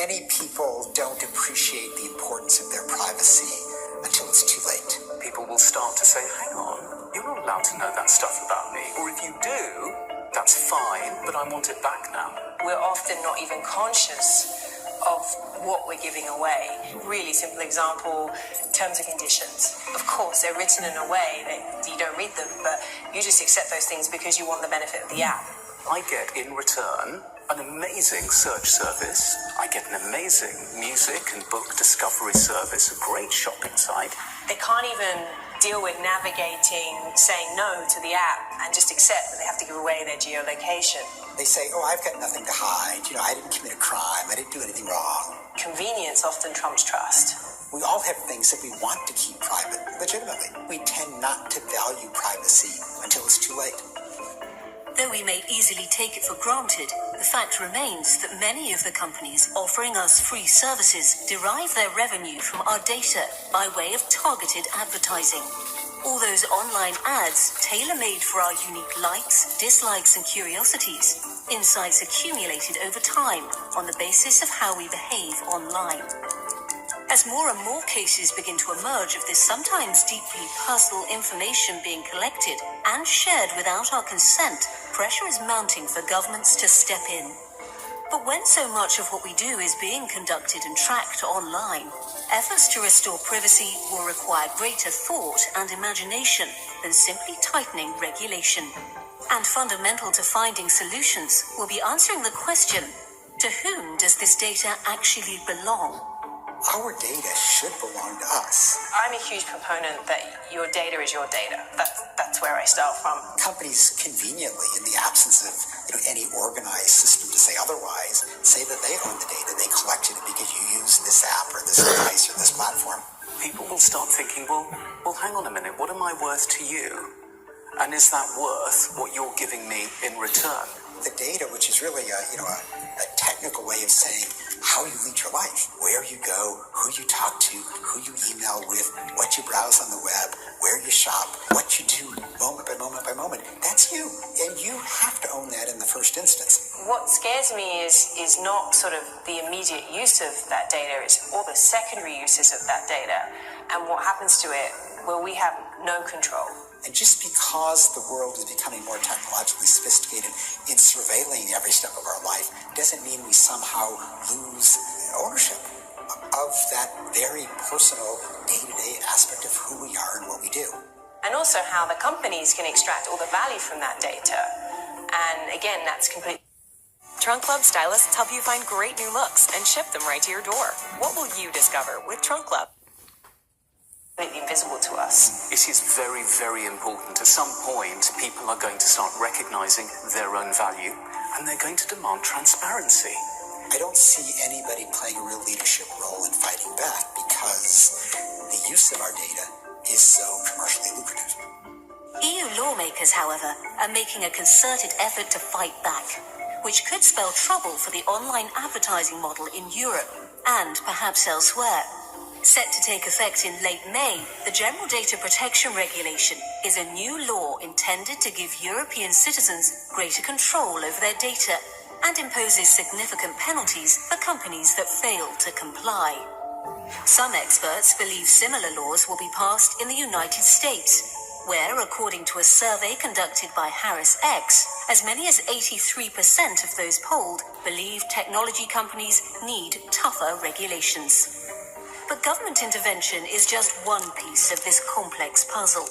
Many people don't appreciate the importance of their privacy until it's too late. People will start to say, hang on, you're not allowed to know that stuff about me. Or if you do, that's fine, but I want it back now. We're often not even conscious of what we're giving away. Really simple example, terms and conditions. Of course, they're written in a way that you don't read them, but you just accept those things because you want the benefit of the app. I get in return an amazing search service. I get an amazing music and book discovery service, a great shopping site. They can't even deal with navigating, saying no to the app and just accept that they have to give away their geolocation. They say, oh, I've got nothing to hide. I didn't commit a crime. I didn't do anything wrong. Convenience often trumps trust. We all have things that we want to keep private, legitimately. We tend not to value privacy until it's too late. Though we may easily take it for granted, the fact remains that many of the companies offering us free services derive their revenue from our data by way of targeted advertising. All those online ads tailor-made for our unique likes, dislikes and curiosities, insights accumulated over time on the basis of how we behave online. As more and more cases begin to emerge of this sometimes deeply personal information being collected and shared without our consent, pressure is mounting for governments to step in. But when so much of what we do is being conducted and tracked online, efforts to restore privacy will require greater thought and imagination than simply tightening regulation. And fundamental to finding solutions will be answering the question, to whom does this data actually belong? Our data should belong to us. I'm a huge proponent that your data is your data. That's where I start from. Companies conveniently, in the absence of any organized system to say otherwise, say that they own the data. They collected it because you use this app or this device or this platform. People will start thinking, well, hang on a minute, what am I worth to you? And is that worth what you're giving me in return? The data, which is really a technical way of saying how you lead your life, where you go, who you talk to, who you email with, what you browse on the web, where you shop, what you do moment by moment by moment. That's you. And you have to own that in the first instance. What scares me is not sort of the immediate use of that data, it's all the secondary uses of that data and what happens to it where we have no control. And just because the world is becoming more technologically sophisticated in surveilling every step of our life doesn't mean we somehow lose ownership of that very personal day-to-day aspect of who we are and what we do. And also how the companies can extract all the value from that data. And again, that's completely... Trunk Club stylists help you find great new looks and ship them right to your door. What will you discover with Trunk Club? Completely invisible to us. It is very, very important. At some point, people are going to start recognizing their own value, and they're going to demand transparency. I don't see anybody playing a real leadership role in fighting back because the use of our data is so commercially lucrative. EU lawmakers, however, are making a concerted effort to fight back, which could spell trouble for the online advertising model in Europe and perhaps elsewhere. Set to take effect in late May, the General Data Protection Regulation is a new law intended to give European citizens greater control over their data and imposes significant penalties for companies that fail to comply. Some experts believe similar laws will be passed in the United States, where, according to a survey conducted by HarrisX, as many as 83% of those polled believe technology companies need tougher regulations. But government intervention is just one piece of this complex puzzle.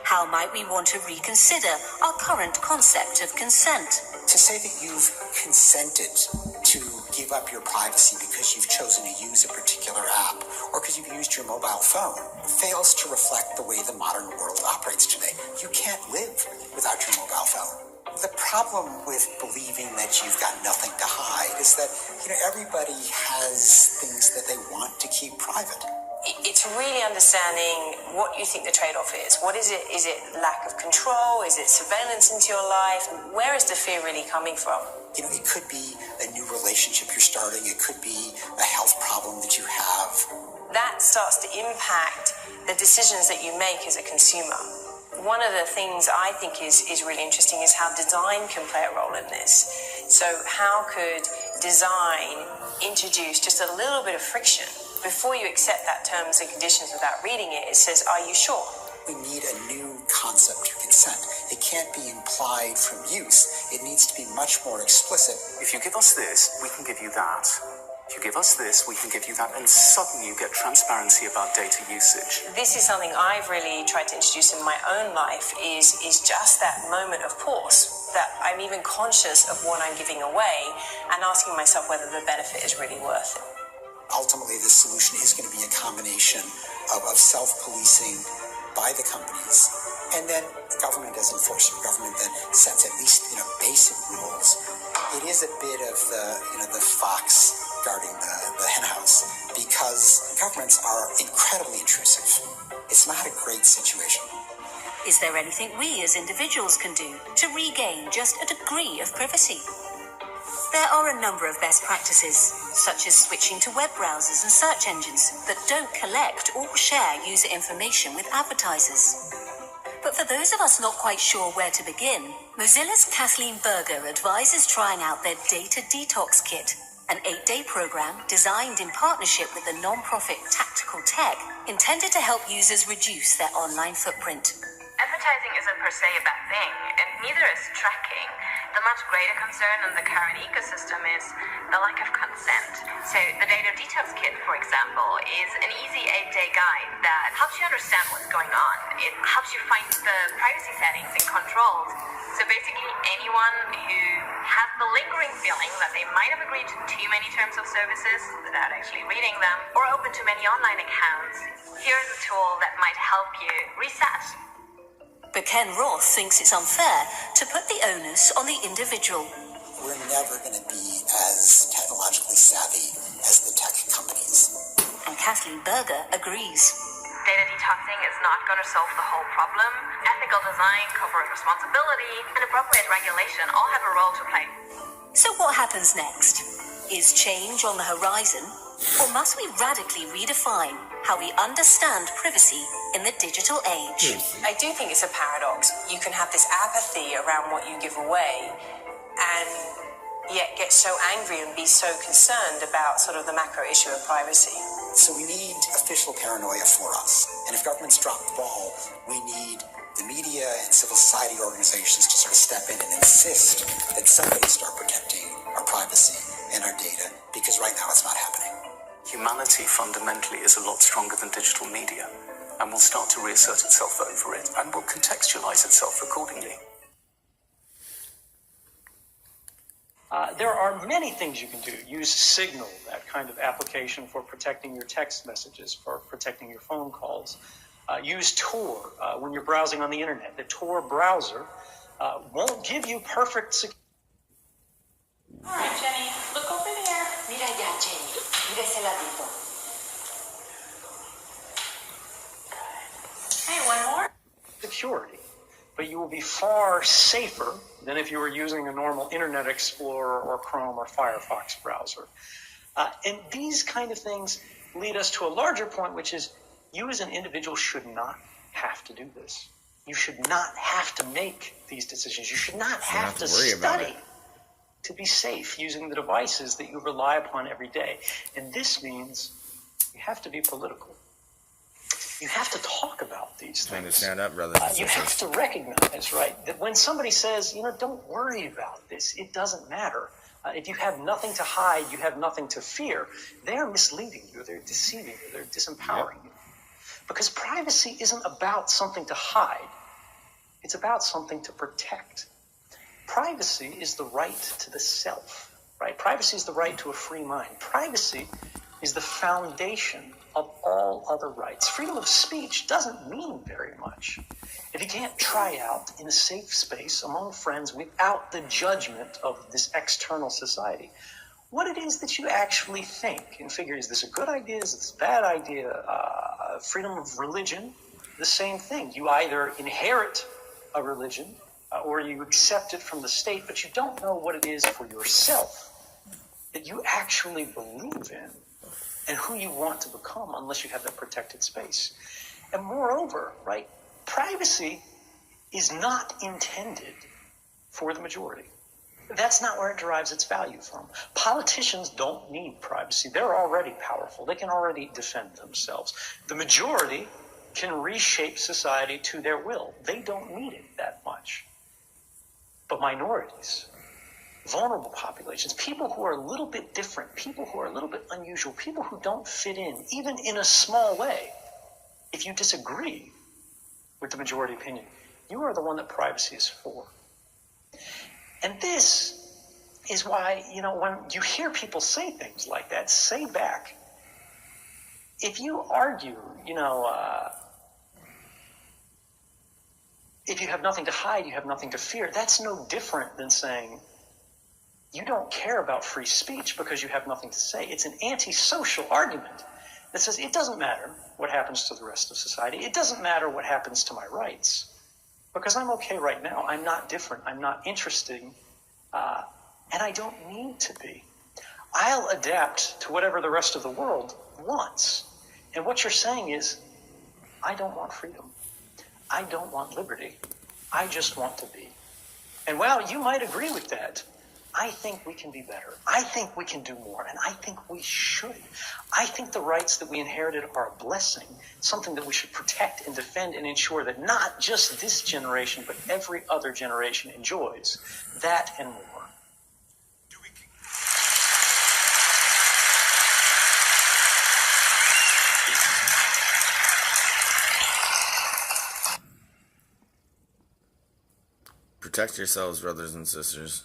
How might we want to reconsider our current concept of consent? To say that you've consented to give up your privacy because you've chosen to use a particular app or because you've used your mobile phone fails to reflect the way the modern world operates today. You can't live without your mobile phone. The problem with believing that you've got nothing to hide is that, everybody has things that they want to keep private. It's really understanding what you think the trade-off is. What is it? Is it lack of control? Is it surveillance into your life? Where is the fear really coming from? It could be a new relationship you're starting. It could be a health problem that you have. That starts to impact the decisions that you make as a consumer. One of the things I think is really interesting is how design can play a role in this. So how could design introduce just a little bit of friction. Before you accept that terms and conditions without reading it, it says, are you sure? We need a new concept of consent. It can't be implied from use. It needs to be much more explicit. If you give us this, we can give you that. If you give us this, we can give you that. And suddenly you get transparency about data usage. This is something I've really tried to introduce in my own life is just that moment of pause, that I'm even conscious of what I'm giving away and asking myself whether the benefit is really worth it. Ultimately, this solution is going to be a combination of self-policing by the companies, and then the government as enforcer. Government then sets at least basic rules. It is a bit of the fox guarding the hen house, because governments are incredibly intrusive. It's not a great situation. Is there anything we as individuals can do to regain just a degree of privacy? There are a number of best practices, such as switching to web browsers and search engines that don't collect or share user information with advertisers. But for those of us not quite sure where to begin, Mozilla's Kathleen Berger advises trying out their Data Detox Kit, an 8-day program designed in partnership with the non-profit Tactical Tech, intended to help users reduce their online footprint. Advertising isn't per se a bad thing, and neither is tracking. The much greater concern in the current ecosystem is the lack of consent. So the Data Detox Kit, for example, is an easy 8-day guide that helps you understand what's going on. It helps you find the privacy settings and controls. So basically anyone who has the lingering feeling that they might have agreed to too many terms of services without actually reading them, or open too many online accounts, here's a tool that might help you reset. But Ken Roth thinks it's unfair to put the onus on the individual. We're never going to be as technologically savvy as the tech companies. And Kathleen Berger agrees. Data detoxing is not going to solve the whole problem. Ethical design, corporate responsibility, and appropriate regulation all have a role to play. So what happens next? Is change on the horizon? Or must we radically redefine how we understand privacy in the digital age? I do think it's a paradox. You can have this apathy around what you give away and yet get so angry and be so concerned about sort of the macro issue of privacy. So we need official paranoia for us. And if governments drop the ball, we need the media and civil society organizations to sort of step in and insist that somebody start protecting our privacy and our data, because right now it's not happening. Humanity fundamentally is a lot stronger than digital media, and will start to reassert itself over it, and will contextualize itself accordingly. There are many things you can do. Use Signal, that kind of application for protecting your text messages, for protecting your phone calls. Use Tor when you're browsing on the internet. The Tor browser won't give you perfect security. All right, Jenny, look over there. Mira allá, Jenny. Mira ese ladito. Hey, one more. Security, but you will be far safer than if you were using a normal Internet Explorer or Chrome or Firefox browser. And these kind of things lead us to a larger point, which is you as an individual should not have to do this. You should not have to make these decisions. You should not have to study to be safe using the devices that you rely upon every day. And this means you have to be political. You have to talk about these Time to things. stand up, brothers and You have sisters. to recognize, right, that when somebody says, don't worry about this, it doesn't matter. If you have nothing to hide, you have nothing to fear, they're misleading you, they're deceiving you, they're disempowering you. Because privacy isn't about something to hide, it's about something to protect. Privacy is the right to the self, right? Privacy is the right to a free mind. Privacy is the foundation of all other rights. Freedom of speech doesn't mean very much if you can't try out in a safe space among friends without the judgment of this external society what it is that you actually think and figure, is this a good idea, is this a bad idea? Freedom of religion, the same thing. You either inherit a religion or you accept it from the state, but you don't know what it is for yourself that you actually believe in and who you want to become unless you have that protected space. And moreover, right, privacy is not intended for the majority. That's not where it derives its value from. Politicians don't need privacy. They're already powerful. They can already defend themselves. The majority can reshape society to their will. They don't need it that much. But minorities, vulnerable populations, people who are a little bit different, people who are a little bit unusual, people who don't fit in, even in a small way, if you disagree with the majority opinion, you are the one that privacy is for. And this is why, when you hear people say things like that, say back. If you argue, if you have nothing to hide, you have nothing to fear, that's no different than saying you don't care about free speech because you have nothing to say. It's an antisocial argument that says it doesn't matter what happens to the rest of society. It doesn't matter what happens to my rights because I'm okay right now. I'm not different. I'm not interesting. And I don't need to be. I'll adapt to whatever the rest of the world wants. And what you're saying is, I don't want freedom. I don't want liberty. I just want to be. And while you might agree with that, I think we can be better. I think we can do more. And I think we should. I think the rights that we inherited are a blessing, something that we should protect and defend and ensure that not just this generation, but every other generation enjoys. That and more. Protect yourselves, brothers and sisters.